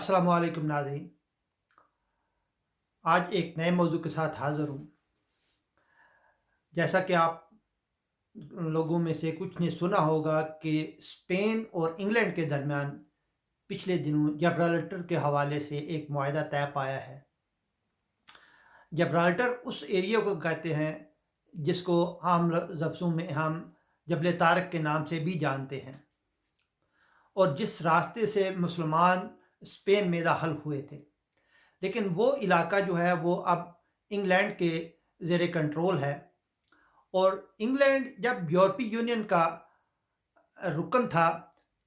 अस्सलाम वालेकुम नाज़रीन। आज एक नए मौजू के साथ हाज़िर हूँ। जैसा कि आप लोगों में से कुछ ने सुना होगा कि स्पेन और इंग्लैंड के दरमियान पिछले दिनों जब्राल्टर के हवाले से एक मुआहदा तय पाया है। जब्राल्टर उस एरिया को कहते हैं जिसको आम लफ्ज़ों में हम जबल तारक के नाम से भी जानते हैं, और जिस रास्ते से मुसलमान स्पेन में दाखिल हुए थे। लेकिन वो इलाका जो है वो अब इंग्लैंड के ज़ेर कंट्रोल है। और इंग्लैंड जब यूरोपीय यूनियन का रुकन था,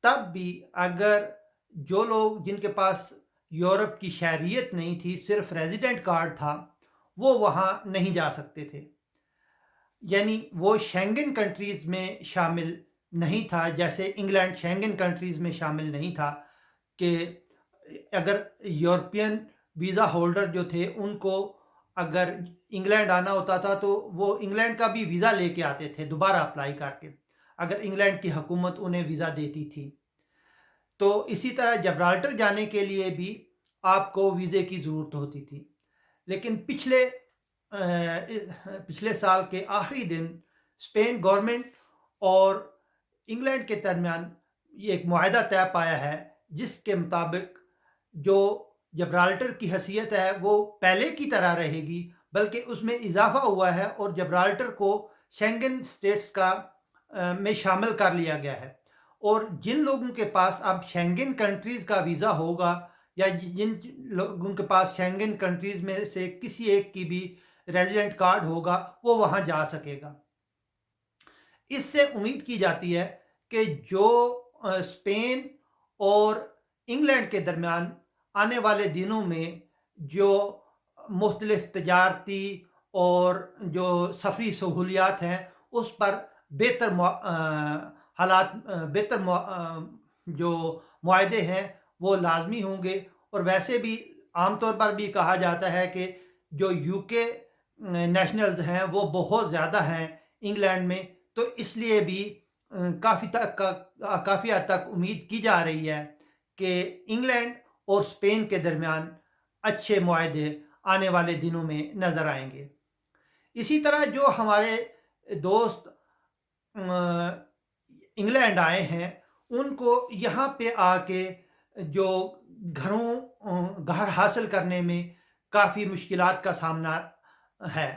तब भी अगर जो लोग जिनके पास यूरोप की शहरियत नहीं थी, सिर्फ रेजिडेंट कार्ड था, वो वहाँ नहीं जा सकते थे। यानी वो शेंगन कंट्रीज़ में शामिल नहीं था, जैसे इंग्लैंड शेंगन कंट्रीज़ में शामिल नहीं था कि अगर यूरोपियन वीज़ा होल्डर जो थे उनको अगर इंग्लैंड आना होता था तो वो इंग्लैंड का भी वीज़ा लेके आते थे दोबारा अप्लाई करके, अगर इंग्लैंड की हुकूमत उन्हें वीज़ा देती थी। तो इसी तरह जब्राल्टर जाने के लिए भी आपको वीज़े की ज़रूरत होती थी। लेकिन पिछले साल के आखिरी दिन स्पेन गवर्नमेंट और इंग्लैंड के दरमियान ये एक मुआहदा तय पाया है, जिसके मुताबिक जो जब्राल्टर की हैसियत है वो पहले की तरह रहेगी, बल्कि उसमें इजाफा हुआ है और जब्राल्टर को शेंगन स्टेट्स का में शामिल कर लिया गया है। और जिन लोगों के पास अब शेंगन कंट्रीज़ का वीज़ा होगा, या जिन लोगों के पास शेंगन कंट्रीज़ में से किसी एक की भी रेजिडेंट कार्ड होगा, वो वहाँ जा सकेगा। इससे उम्मीद की जाती है कि जो स्पेन और इंग्लैंड के दरमियान आने वाले दिनों में जो मुख्तलिफ तजारती और जो सफ़री सहूलियात हैं, उस पर बेहतर हालात जो मुआहदे हैं वो लाजमी होंगे। और वैसे भी आम तौर पर भी कहा जाता है कि जो यूके नेशनल्स हैं वो बहुत ज़्यादा हैं इंग्लैंड में, तो इसलिए भी काफ़ी हद तक उम्मीद की जा रही है कि इंग्लैंड और स्पेन के दरमियान अच्छे मुआहदे आने वाले दिनों में नज़र आएंगे। इसी तरह जो हमारे दोस्त इंग्लैंड आए हैं, उनको यहाँ पे आके जो घर हासिल करने में काफ़ी मुश्किलात का सामना है।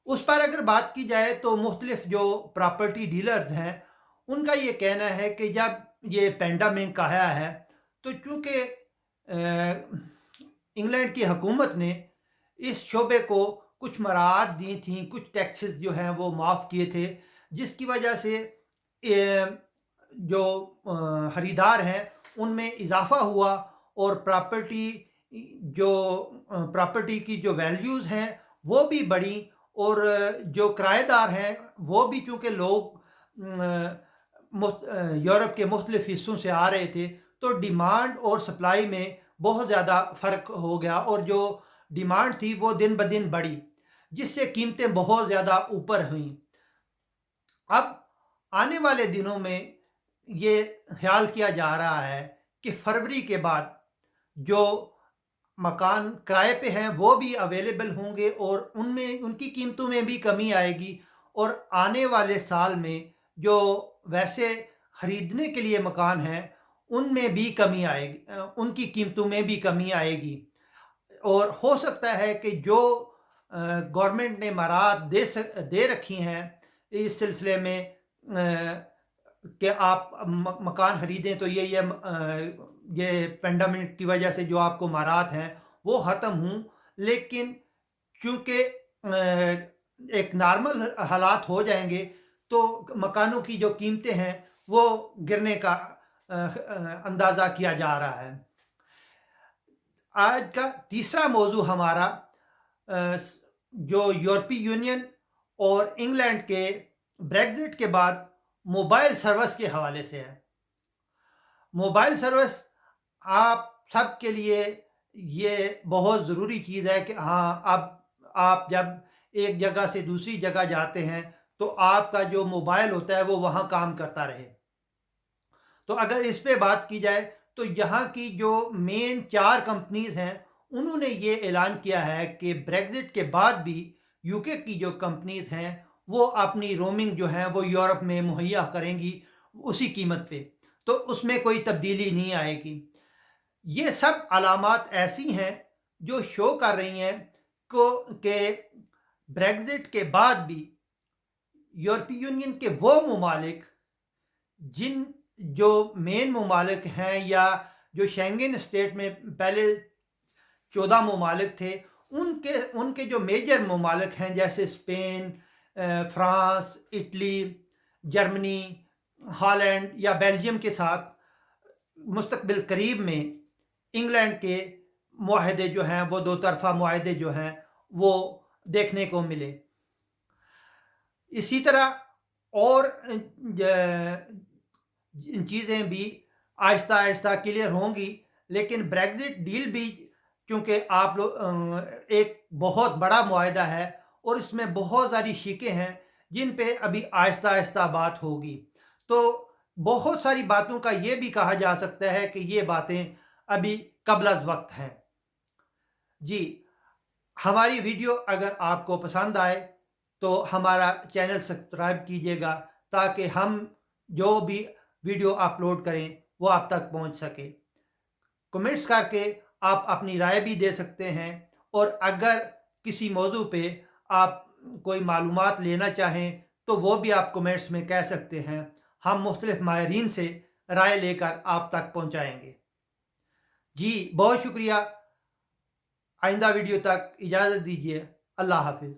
उस पर अगर बात की जाए तो मुख्तलिफ जो प्रॉपर्टी डीलर्स हैं, उनका ये कहना है कि जब ये पेंडेमिक आया है तो चूँकि इंग्लैंड की हुकूमत ने इस शोबे को कुछ मराहत दी थी, कुछ टैक्सेस जो हैं वो माफ़ किए थे, जिसकी वजह से जो खरीदार हैं उनमें इजाफा हुआ और प्रॉपर्टी की जो वैल्यूज़ हैं वो भी बढ़ी। और जो किराएदार हैं वो भी, चूँकि लोग यूरोप के मुख्तलिफ हिस्सों से आ रहे थे, तो डिमांड और सप्लाई में बहुत ज़्यादा फ़र्क हो गया, और जो डिमांड थी वो दिन ब दिन बढ़ी, जिससे कीमतें बहुत ज़्यादा ऊपर हुईं। अब आने वाले दिनों में ये ख्याल किया जा रहा है कि फरवरी के बाद जो मकान किराए पे हैं वो भी अवेलेबल होंगे और उनमें उनकी कीमतों में भी कमी आएगी, और आने वाले साल में जो वैसे ख़रीदने के लिए मकान हैं उनमें भी कमी आएगी, उनकी कीमतों में भी कमी आएगी। और हो सकता है कि जो गवर्नमेंट ने मराहत दे रखी हैं इस सिलसिले में कि आप मकान ख़रीदें तो ये पेंडेमिक की वजह से जो आपको मराहत हैं वो ख़त्म हों, लेकिन चूँकि एक नॉर्मल हालात हो जाएंगे तो मकानों की जो कीमतें हैं वो गिरने का अंदाज़ा किया जा रहा है। आज का तीसरा मौजू हमारा जो यूरोपीय यूनियन और इंग्लैंड के ब्रेग्जिट के बाद मोबाइल सर्विस के हवाले से है। मोबाइल सर्विस आप सब के लिए ये बहुत ज़रूरी चीज़ है कि हाँ, अब आप जब एक जगह से दूसरी जगह जाते हैं तो आपका जो मोबाइल होता है वो वहाँ काम करता रहे। तो अगर इस पे बात की जाए تو یہاں کی جو مین 4 کمپنیز ہیں انہوں نے یہ اعلان کیا ہے کہ بریگزٹ کے بعد بھی یو کے کی جو کمپنیز ہیں وہ اپنی رومنگ جو ہے وہ یورپ میں مہیا کریں گی اسی قیمت پہ، تو اس میں کوئی تبدیلی نہیں آئے گی۔ یہ سب علامات ایسی ہیں جو شو کر رہی ہیں کہ بریگزٹ کے بعد بھی یورپی یونین کے وہ ممالک جو مین ممالک ہیں یا جو شینگن اسٹیٹ میں پہلے 14 ممالک تھے، ان کے جو میجر ممالک ہیں جیسے Spain, France, Italy, Germany, Holland یا بیلجیم کے ساتھ مستقبل قریب میں انگلینڈ کے معاہدے جو ہیں وہ 2 طرفہ معاہدے جو ہیں وہ دیکھنے کو ملے۔ اسی طرح اور چیزیں بھی آہستہ آہستہ کلیئر ہوں گی، لیکن بریگزٹ ڈیل بھی چونکہ آپ لوگ ایک بہت بڑا معاہدہ ہے اور اس میں بہت ساری شقیں ہیں جن پہ ابھی آہستہ آہستہ بات ہوگی، تو بہت ساری باتوں کا یہ بھی کہا جا سکتا ہے کہ یہ باتیں ابھی قبل از وقت ہیں۔ جی، ہماری ویڈیو اگر آپ کو پسند آئے تو ہمارا چینل سبسکرائب کیجیے گا تاکہ ہم جو بھی ویڈیو اپلوڈ کریں وہ آپ تک پہنچ سکے۔ کمنٹس کر کے آپ اپنی رائے بھی دے سکتے ہیں، اور اگر کسی موضوع پہ آپ کوئی معلومات لینا چاہیں تو وہ بھی آپ کمنٹس میں کہہ سکتے ہیں، ہم مختلف ماہرین سے رائے لے کر آپ تک پہنچائیں گے۔ جی بہت شکریہ، آئندہ ویڈیو تک اجازت دیجیے، اللہ حافظ۔